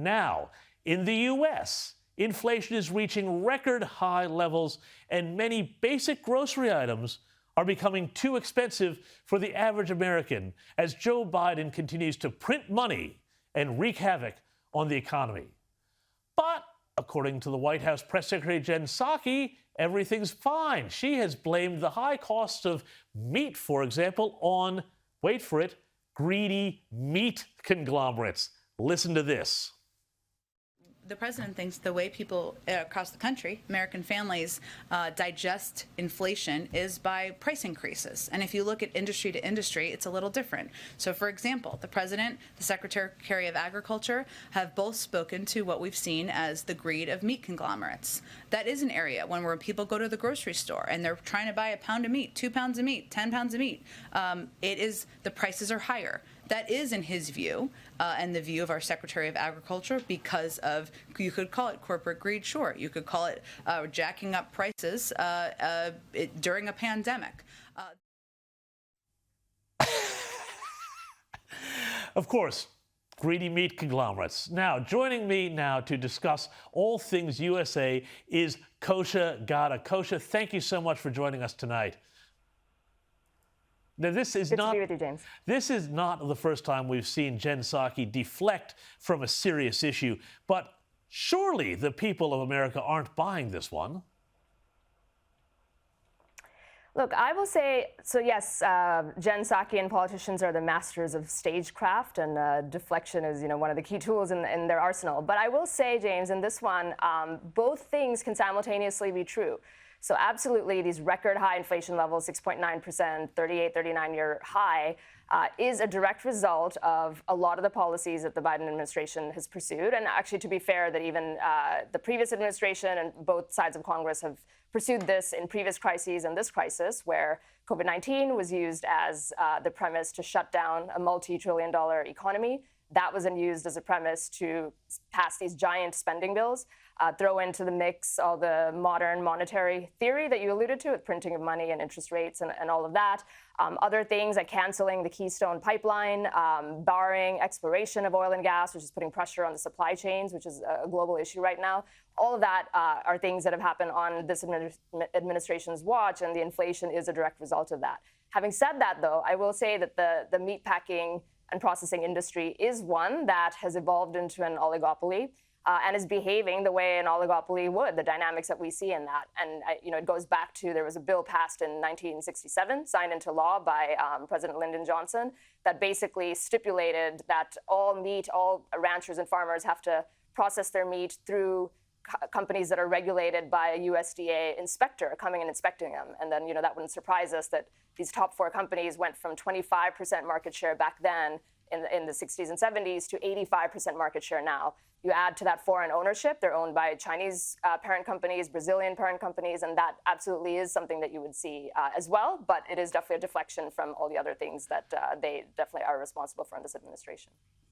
Now, in the U.S., inflation is reaching record high levels, and many basic grocery items are becoming too expensive for the average American as Joe Biden continues to print money and wreak havoc on the economy. But according to the White House Press Secretary Jen Psaki, everything's fine. She has blamed the high costs of meat, for example, on, wait for it, greedy meat conglomerates. Listen to this. The president thinks the way people across the country, American families, digest inflation is by price increases. And if you look at industry to industry, it's a little different. So, for example, the president, the Secretary of Agriculture have both spoken to what we've seen as the greed of meat conglomerates. That is an area where people go to the grocery store and they're trying to buy a pound of meat, 2 pounds of meat, 10 pounds of meat. The prices are higher. That is, in his view, and the view of our Secretary of Agriculture, because of, you could call it corporate greed, sure. You could call it jacking up prices during a pandemic. Of course, greedy meat conglomerates. Now, joining me now to discuss all things USA is Kosha Gada. Kosha, thank you so much for joining us tonight. Now, this is not the first time we've seen Jen Psaki deflect from a serious issue, but surely the people of America aren't buying this one. Look, I will say, so yes, Jen Psaki and politicians are the masters of stagecraft, and deflection is, one of the key tools in their arsenal. But I will say, James, in this one, both things can simultaneously be true. So absolutely, these record high inflation levels, 6.9%, 38, 39-year high, is a direct result of a lot of the policies that the Biden administration has pursued. And actually, to be fair, that even the previous administration and both sides of Congress have pursued this in previous crises and this crisis, where COVID-19 was used as the premise to shut down a multi-trillion-dollar economy. That was then used as a premise to pass these giant spending bills, throw into the mix all the modern monetary theory that you alluded to, with printing of money and interest rates and all of that. Other things like canceling the Keystone pipeline, barring exploration of oil and gas, which is putting pressure on the supply chains, which is a global issue right now. All of that are things that have happened on this administration's watch, and the inflation is a direct result of that. Having said that, though, I will say that the meatpacking and processing industry is one that has evolved into an oligopoly and is behaving the way an oligopoly would, the dynamics that we see in that. And, it goes back to, there was a bill passed in 1967, signed into law by President Lyndon Johnson, that basically stipulated that all ranchers and farmers have to process their meat through companies that are regulated by a USDA inspector coming and inspecting them. And then, that wouldn't surprise us that these top 4 companies went from 25% market share back then in the 60s and 70s to 85% market share now. You add to that foreign ownership, they're owned by Chinese parent companies, Brazilian parent companies, and that absolutely is something that you would see as well. But it is definitely a deflection from all the other things that they definitely are responsible for in this administration.